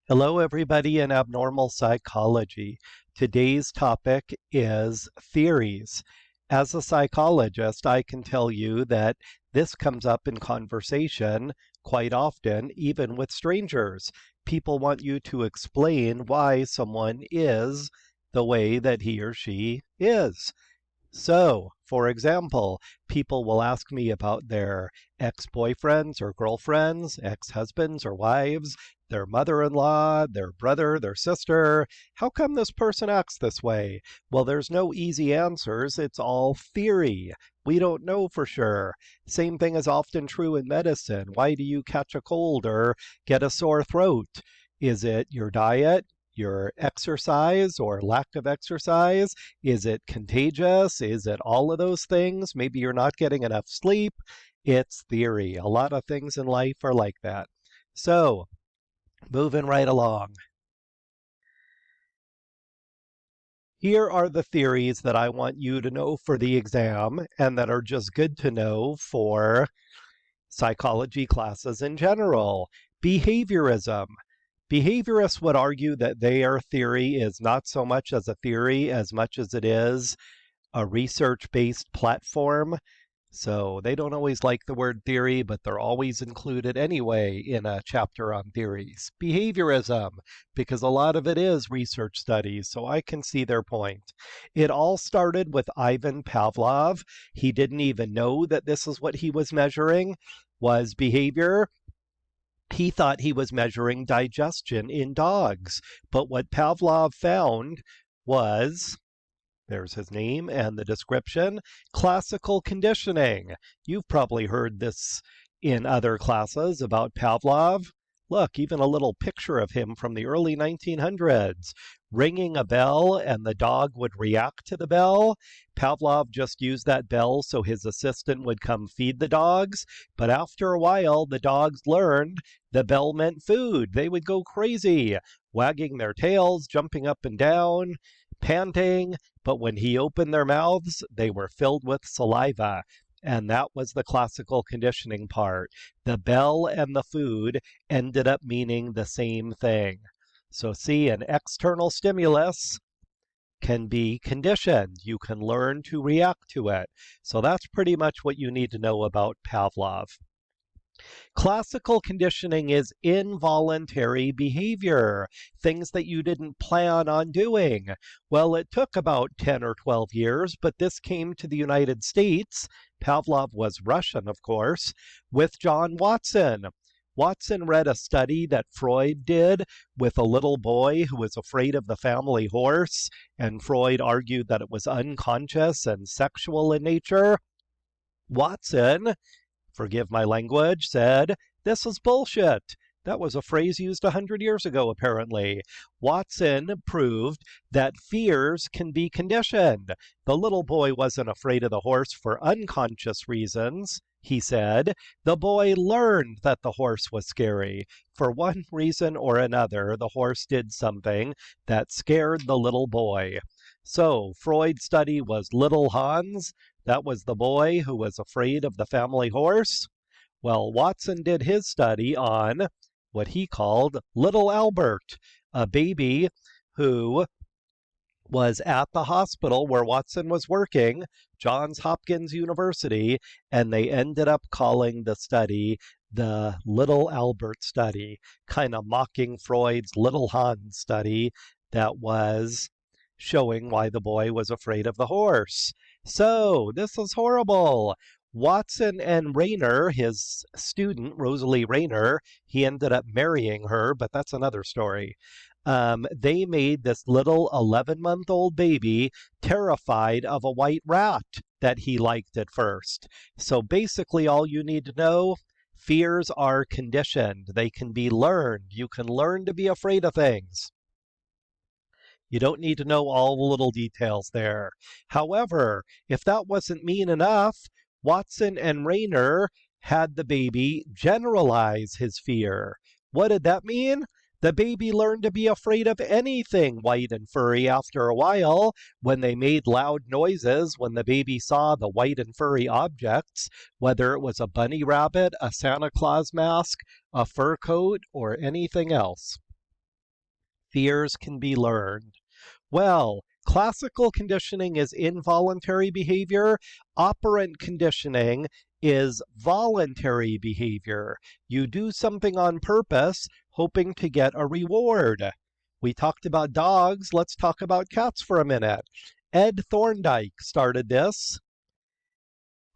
Hello, everybody in abnormal psychology. Today's topic is theories. As a psychologist, I can tell you that this comes up in conversation quite often, even with strangers. People want you to explain why someone is the way that he or she is. So, for example, people will ask me about their ex-boyfriends or girlfriends, ex-husbands or wives, their mother-in-law, their brother, their sister. How come this person acts this way? Well, there's no easy answers. It's all theory. We don't know for sure. Same thing is often true in medicine. Why do you catch a cold or get a sore throat? Is it your diet? Your exercise or lack of exercise? Is it contagious? Is it all of those things? Maybe you're not getting enough sleep. It's theory. A lot of things in life are like that. So, moving right along. Here are the theories that I want you to know for the exam and that are just good to know for psychology classes in general. Behaviorism. Behaviorists would argue that their theory is not so much as a theory as much as it is a research-based platform. So they don't always like the word theory, but they're always included anyway in a chapter on theories. Behaviorism, because a lot of it is research studies, so I can see their point. It all started with Ivan Pavlov. He didn't even know that this is what he was measuring, was behavior. He thought he was measuring digestion in dogs. But what Pavlov found was, there's his name and the description, classical conditioning. You've probably heard this in other classes about Pavlov. Look, even a little picture of him from the early 1900s, ringing a bell and the dog would react to the bell. Pavlov just used that bell so his assistant would come feed the dogs. But after a while, the dogs learned the bell meant food. They would go crazy, wagging their tails, jumping up and down, panting. But when he opened their mouths, they were filled with saliva. And that was the classical conditioning part. The bell and the food ended up meaning the same thing. So see, an external stimulus can be conditioned. You can learn to react to it. So that's pretty much what you need to know about Pavlov. Classical conditioning is involuntary behavior, things that you didn't plan on doing. Well, it took about 10 or 12 years, but this came to the United States. Pavlov was Russian, of course, with John Watson. Watson read a study that Freud did with a little boy who was afraid of the family horse, and Freud argued that it was unconscious and sexual in nature. Watson, forgive my language, said, "This is bullshit." That was a phrase used 100 years ago, apparently. Watson proved that fears can be conditioned. The little boy wasn't afraid of the horse for unconscious reasons, he said. The boy learned that the horse was scary. For one reason or another, the horse did something that scared the little boy. So, Freud's study was little Hans. That was the boy who was afraid of the family horse. Well, Watson did his study on what he called little Albert, a baby who was at the hospital where Watson was working, Johns Hopkins University, and they ended up calling the study the Little Albert study, kind of mocking Freud's Little Hans study that was showing why the boy was afraid of the horse. So, this is horrible. Watson and Rayner, his student, Rosalie Rayner, he ended up marrying her, but that's another story. They made this little 11-month-old baby terrified of a white rat that he liked at first. So basically, all you need to know, fears are conditioned. They can be learned. You can learn to be afraid of things. You don't need to know all the little details there. However, if that wasn't mean enough, Watson and Rayner had the baby generalize his fear. What did that mean? The baby learned to be afraid of anything white and furry after a while. When they made loud noises, when the baby saw the white and furry objects, whether it was a bunny rabbit, a Santa Claus mask, a fur coat, or anything else. fears can be learned. Well, classical conditioning is involuntary behavior. Operant conditioning is voluntary behavior. You do something on purpose, hoping to get a reward. We talked about dogs. Let's talk about cats for a minute. Ed Thorndike started this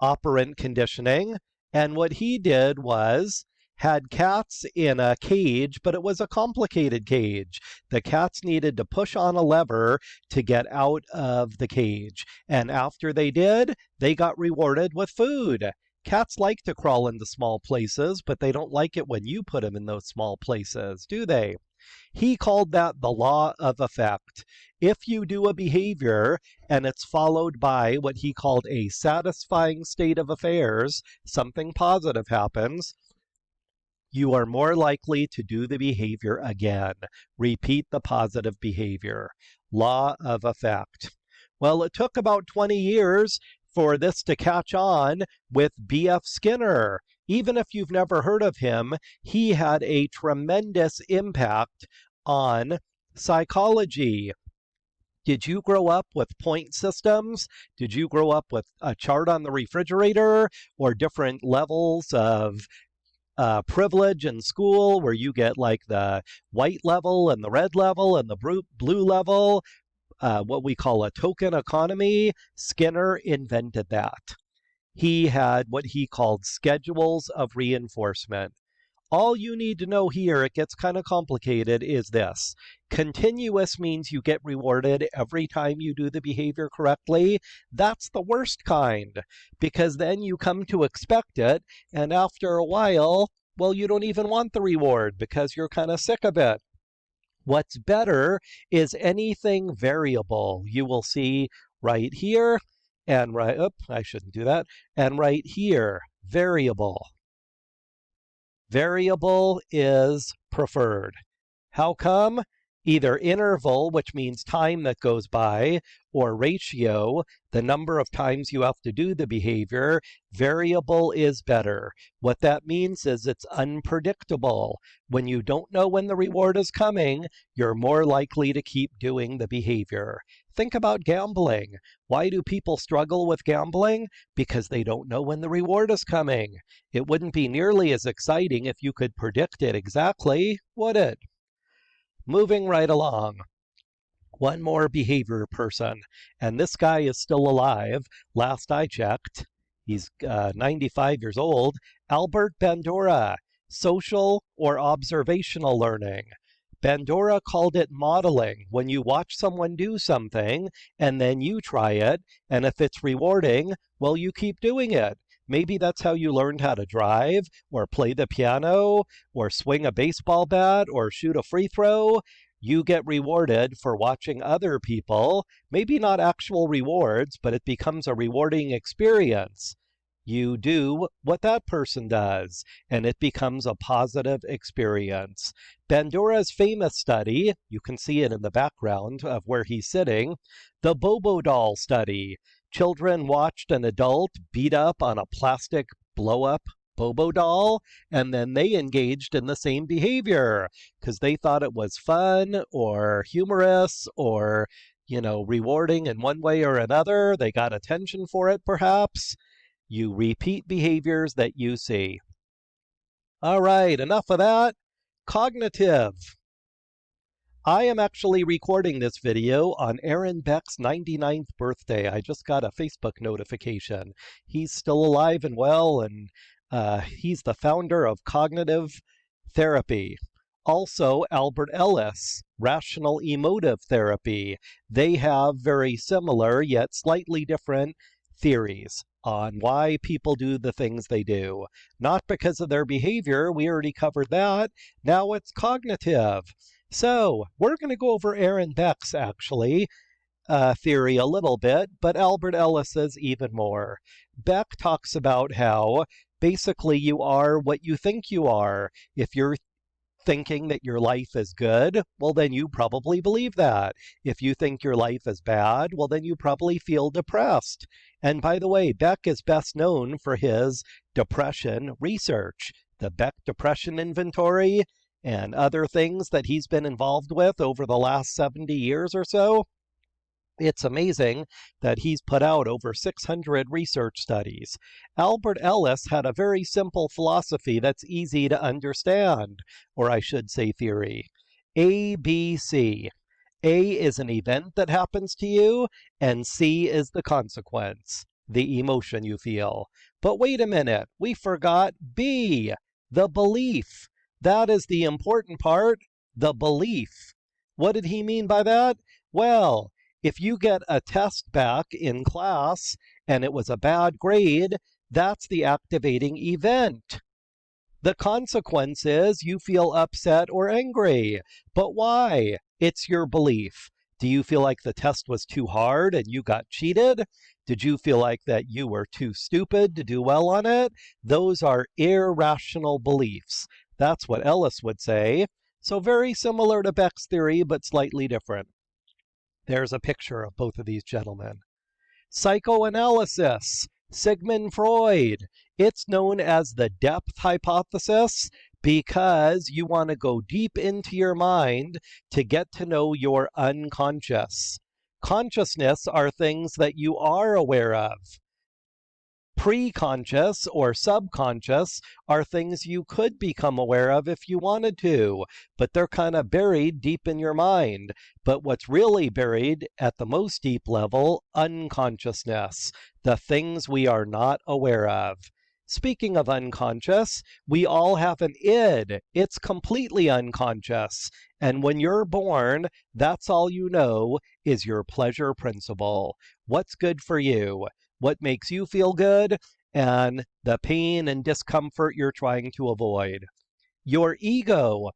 operant conditioning, and what he did was had cats in a cage, but it was a complicated cage. The cats needed to push on a lever to get out of the cage, and after they did, they got rewarded with food. Cats like to crawl into small places, but they don't like it when you put them in those small places, do they? He called that the law of effect. If you do a behavior and it's followed by what he called a satisfying state of affairs, something positive happens, you are more likely to do the behavior again. Repeat the positive behavior. Law of effect. Well, it took about 20 years for this to catch on with B.F. Skinner. Even if you've never heard of him, he had a tremendous impact on psychology. Did you grow up with point systems? Did you grow up with a chart on the refrigerator or different levels of privilege in school where you get like the white level and the red level and the blue level, what we call a token economy? Skinner invented that. He had what he called schedules of reinforcement. All you need to know here, it gets kind of complicated, is this. Continuous means you get rewarded every time you do the behavior correctly. That's the worst kind, because then you come to expect it, and after a while, well, you don't even want the reward because you're kind of sick of it. What's better is anything variable. You will see right here, and I shouldn't do that, and right here, variable. Variable is preferred. How come? Either interval, which means time that goes by, or ratio, the number of times you have to do the behavior. Variable is better. What that means is it's unpredictable. When you don't know when the reward is coming, you're more likely to keep doing the behavior. Think about gambling. Why do people struggle with gambling? Because they don't know when the reward is coming. It wouldn't be nearly as exciting if you could predict it exactly, would it? Moving right along. One more behavior person, and this guy is still alive. Last I checked, he's 95 years old. Albert Bandura, social or observational learning. Bandura called it modeling. When you watch someone do something and then you try it, and if it's rewarding, well, you keep doing it. Maybe that's how you learned how to drive, or play the piano, or swing a baseball bat, or shoot a free throw. You get rewarded for watching other people. Maybe not actual rewards, but it becomes a rewarding experience. You do what that person does, and it becomes a positive experience. Bandura's famous study, you can see it in the background of where he's sitting, the Bobo doll study. Children watched an adult beat up on a plastic blow-up Bobo doll, and then they engaged in the same behavior because they thought it was fun or humorous or, rewarding in one way or another. They got attention for it, perhaps. You repeat behaviors that you see. All right, enough of that. Cognitive. I am actually recording this video on Aaron Beck's 99th birthday. I just got a Facebook notification. He's still alive and well, and he's the founder of cognitive therapy. Also, Albert Ellis, rational emotive therapy. They have very similar yet slightly different theories on why people do the things they do. Not because of their behavior, we already covered that. Now it's cognitive. So we're going to go over Aaron Beck's, actually, theory a little bit, but Albert Ellis's even more. Beck talks about how basically you are what you think you are. If you're thinking that your life is good, well, then you probably believe that. If you think your life is bad, well, then you probably feel depressed. And by the way, Beck is best known for his depression research. The Beck Depression Inventory and other things that he's been involved with over the last 70 years or so, it's amazing that he's put out over 600 research studies. Albert Ellis had a very simple philosophy that's easy to understand, or I should say theory. ABC. A is an event that happens to you, and C is the consequence, the emotion you feel. But wait a minute, we forgot B, the belief. That is the important part, the belief. What did he mean by that? Well, if you get a test back in class and it was a bad grade, that's the activating event. The consequence is you feel upset or angry. But why? It's your belief. Do you feel like the test was too hard and you got cheated? Did you feel like that you were too stupid to do well on it? Those are irrational beliefs. That's what Ellis would say. So very similar to Beck's theory, but slightly different. There's a picture of both of these gentlemen. Psychoanalysis, Sigmund Freud. It's known as the depth hypothesis because you want to go deep into your mind to get to know your unconscious. Consciousness are things that you are aware of. Pre-conscious or subconscious are things you could become aware of if you wanted to, but they're kind of buried deep in your mind. But what's really buried at the most deep level, unconsciousness, the things we are not aware of. Speaking of unconscious, we all have an id. It's completely unconscious. And when you're born, that's all you know is your pleasure principle. What's good for you? What makes you feel good, and the pain and discomfort you're trying to avoid. Your ego,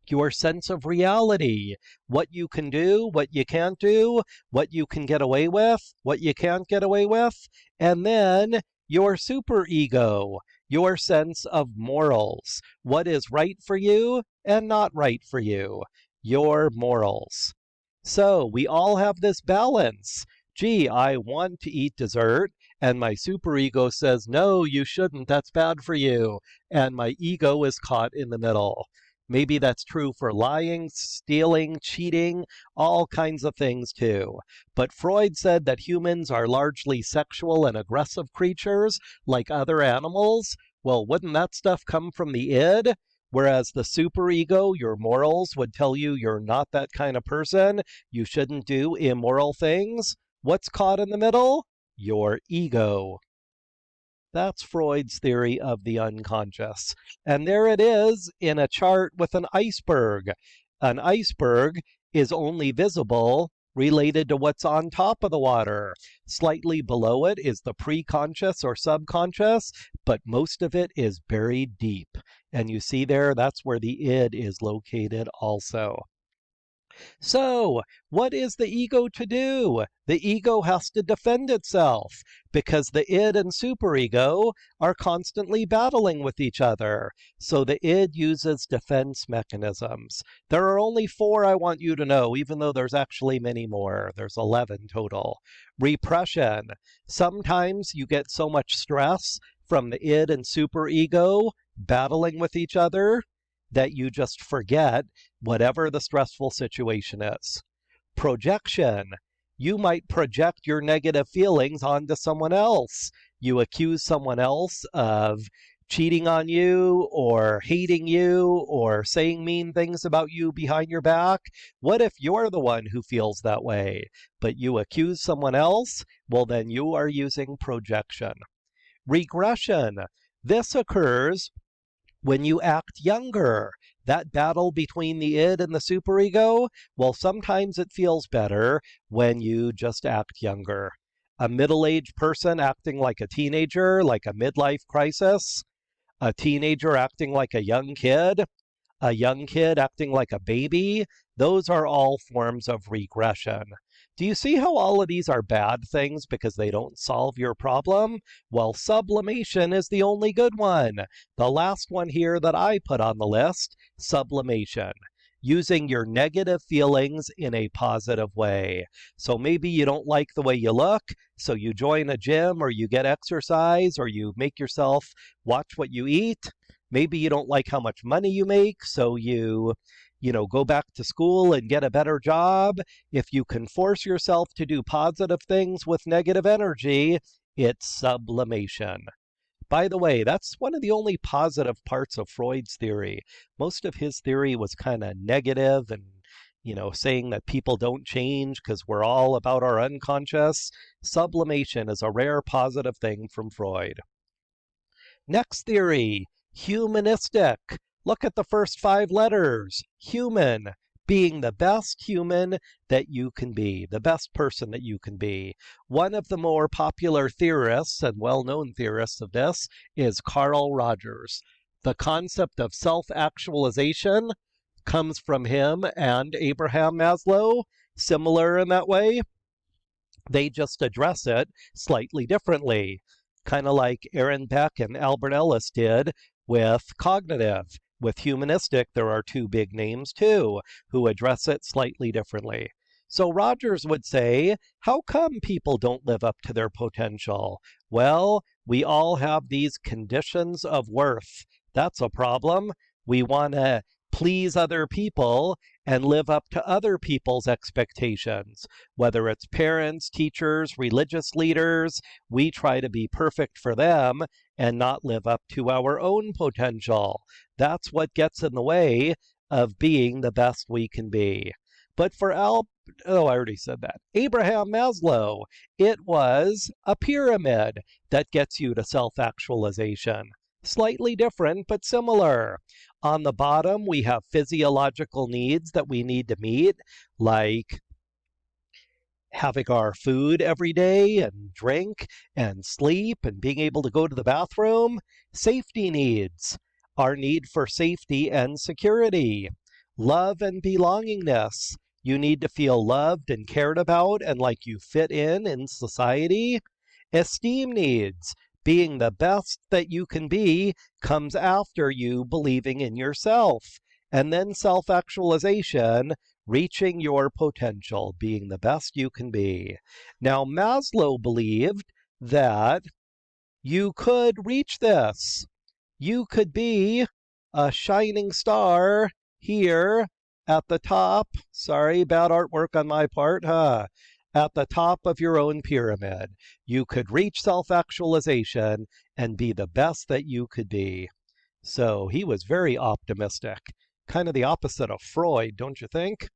your sense of reality, what you can do, what you can't do, what you can get away with, what you can't get away with, and then your superego, your sense of morals, what is right for you and not right for you, your morals. So we all have this balance. Gee, I want to eat dessert, and my superego says, no, you shouldn't, that's bad for you. And my ego is caught in the middle. Maybe that's true for lying, stealing, cheating, all kinds of things too. But Freud said that humans are largely sexual and aggressive creatures like other animals. Well, wouldn't that stuff come from the id? Whereas the superego, your morals, would tell you you're not that kind of person, you shouldn't do immoral things. What's caught in the middle? Your ego. That's Freud's theory of the unconscious. And there it is in a chart with an iceberg. An iceberg is only visible related to what's on top of the water. Slightly below it is the preconscious or subconscious, but most of it is buried deep. And you see there, that's where the id is located also. So, what is the ego to do? The ego has to defend itself because the id and superego are constantly battling with each other. So the id uses defense mechanisms. There are only 4 I want you to know, even though there's actually many more. There's 11 total. Repression. Sometimes you get so much stress from the id and superego battling with each other that you just forget whatever the stressful situation is. Projection. You might project your negative feelings onto someone else. You accuse someone else of cheating on you or hating you or saying mean things about you behind your back. What if you're the one who feels that way, but you accuse someone else? Well, then you are using projection. Regression. This occurs when you act younger. That battle between the id and the superego, well, sometimes it feels better when you just act younger. A middle-aged person acting like a teenager, like a midlife crisis, a teenager acting like a young kid acting like a baby, those are all forms of regression. Do you see how all of these are bad things because they don't solve your problem? Well, sublimation is the only good one. The last one here that I put on the list, sublimation. Using your negative feelings in a positive way. So maybe you don't like the way you look, so you join a gym or you get exercise or you make yourself watch what you eat. Maybe you don't like how much money you make, so go back to school and get a better job. If you can force yourself to do positive things with negative energy, it's sublimation. By the way, that's one of the only positive parts of Freud's theory. Most of his theory was kind of negative and, saying that people don't change because we're all about our unconscious. Sublimation is a rare positive thing from Freud. Next theory, humanistic. Look at the first 5 letters. Human, being the best human that you can be, the best person that you can be. One of the more popular theorists and well-known theorists of this is Carl Rogers. The concept of self-actualization comes from him and Abraham Maslow, similar in that way. They just address it slightly differently, kind of like Aaron Beck and Albert Ellis did with cognitive. With humanistic, there are 2 big names too, who address it slightly differently. So Rogers would say, how come people don't live up to their potential? Well, we all have these conditions of worth. That's a problem. We want to please other people and live up to other people's expectations. Whether it's parents, teachers, religious leaders, we try to be perfect for them and not live up to our own potential. That's what gets in the way of being the best we can be. But for I already said that. Abraham Maslow, it was a pyramid that gets you to self-actualization. Slightly different, but similar. On the bottom, we have physiological needs that we need to meet, like having our food every day and drink and sleep and being able to go to the bathroom. Safety needs, our need for safety and security. Love and belongingness, you need to feel loved and cared about and like you fit in society. Esteem needs, being the best that you can be comes after you believing in yourself. And then self-actualization, reaching your potential, being the best you can be. Now, Maslow believed that you could reach this. You could be a shining star here at the top. Sorry, bad artwork on my part, huh? At the top of your own pyramid. You could reach self-actualization and be the best that you could be. So he was very optimistic. Kind of the opposite of Freud, don't you think?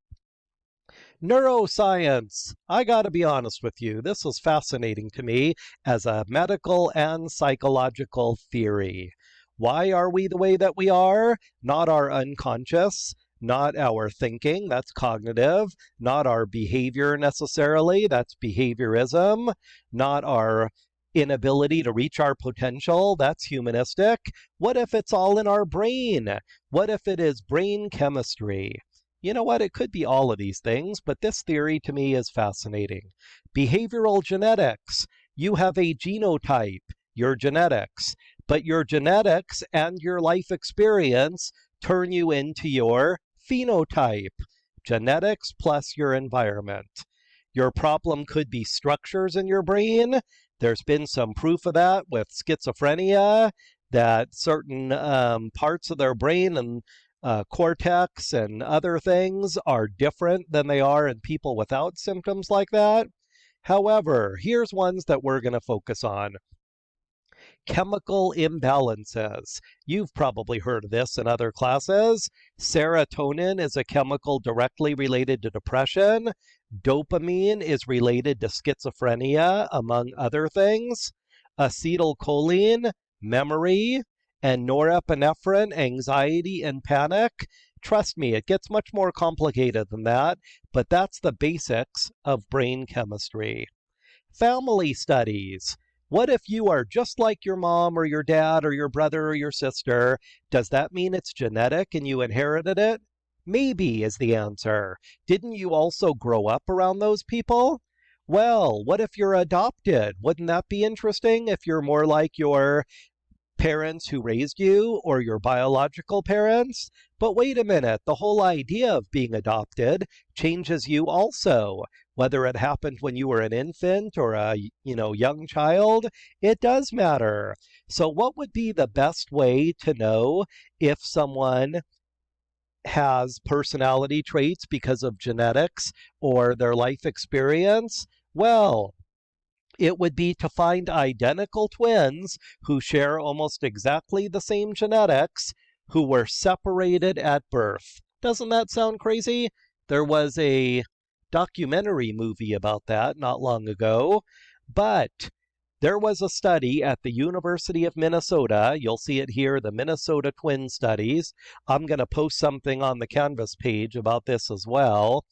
Neuroscience. I gotta be honest with you, this was fascinating to me as a medical and psychological theory. Why are we the way that we are? Not our unconscious, not our thinking, that's cognitive, not our behavior necessarily, that's behaviorism, not our inability to reach our potential, that's humanistic. What if it's all in our brain? What if it is brain chemistry? You know what? It could be all of these things, but this theory to me is fascinating. Behavioral genetics. You have a genotype, your genetics, but your genetics and your life experience turn you into your phenotype. Genetics plus your environment. Your problem could be structures in your brain. There's been some proof of that with schizophrenia, that certain parts of their brain and cortex and other things are different than they are in people without symptoms like that. However, here's ones that we're going to focus on. Chemical imbalances. You've probably heard of this in other classes. Serotonin is a chemical directly related to depression. Dopamine is related to schizophrenia, among other things. Acetylcholine, memory, and norepinephrine, anxiety and panic. Trust me, it gets much more complicated than that, but that's the basics of brain chemistry. Family studies. What if you are just like your mom or your dad or your brother or your sister? Does that mean it's genetic and you inherited it? Maybe is the answer. Didn't you also grow up around those people? Well, what if you're adopted? Wouldn't that be interesting if you're more like your parents who raised you or your biological parents? But wait a minute, the whole idea of being adopted changes you also. Whether it happened when you were an infant or a young child, it does matter. So what would be the best way to know if someone has personality traits because of genetics or their life experience? Well, it would be to find identical twins who share almost exactly the same genetics who were separated at birth. Doesn't that sound crazy? There was a documentary movie about that not long ago, but there was a study at the University of Minnesota. You'll see it here, the Minnesota Twin Studies. I'm going to post something on the Canvas page about this as well,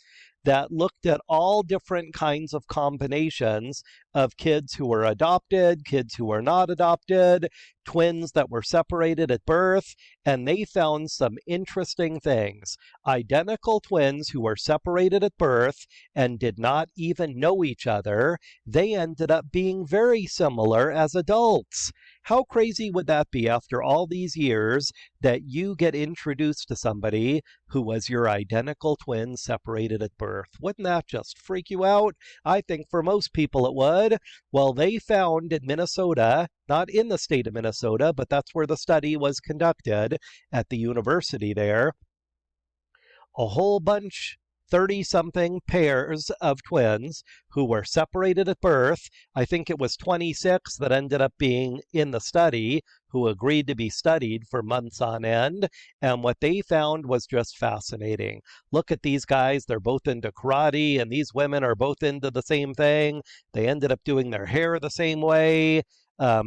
that looked at all different kinds of combinations of kids who were adopted, kids who were not adopted, twins that were separated at birth, and they found some interesting things. Identical twins who were separated at birth and did not even know each other, they ended up being very similar as adults. How crazy would that be after all these years that you get introduced to somebody who was your identical twin separated at birth? Wouldn't that just freak you out? I think for most people it would. Well, they found in Minnesota, not in the state of Minnesota, but that's where the study was conducted at the university there, a whole bunch, 30-something pairs of twins who were separated at birth. I think it was 26 that ended up being in the study who agreed to be studied for months on end. And what they found was just fascinating. Look at these guys. They're both into karate, and these women are both into the same thing. They ended up doing their hair the same way.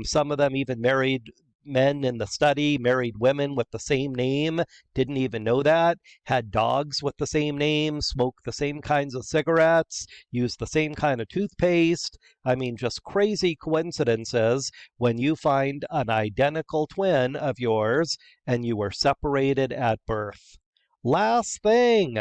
Some of them even married men in the study, married women with the same name, didn't even know that, had dogs with the same name, smoked the same kinds of cigarettes, used the same kind of toothpaste. I mean, just crazy coincidences when you find an identical twin of yours and you were separated at birth. Last thing,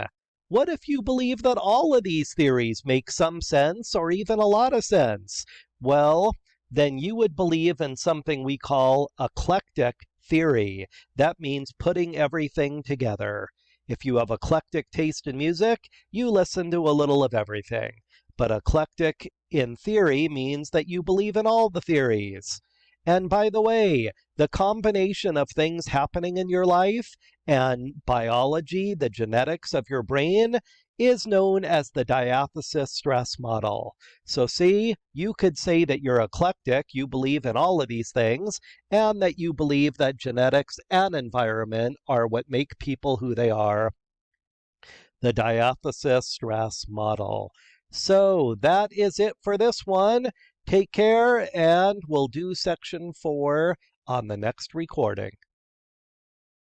what if you believe that all of these theories make some sense or even a lot of sense? Well, then you would believe in something we call eclectic theory. That means putting everything together. If you have eclectic taste in music, you listen to a little of everything. But eclectic in theory means that you believe in all the theories. And by the way, the combination of things happening in your life and biology, the genetics of your brain, is known as the diathesis stress model. So see, you could say that you're eclectic, you believe in all of these things, and that you believe that genetics and environment are what make people who they are. The diathesis stress model. So that is it for this one. Take care, and we'll do section 4 on the next recording.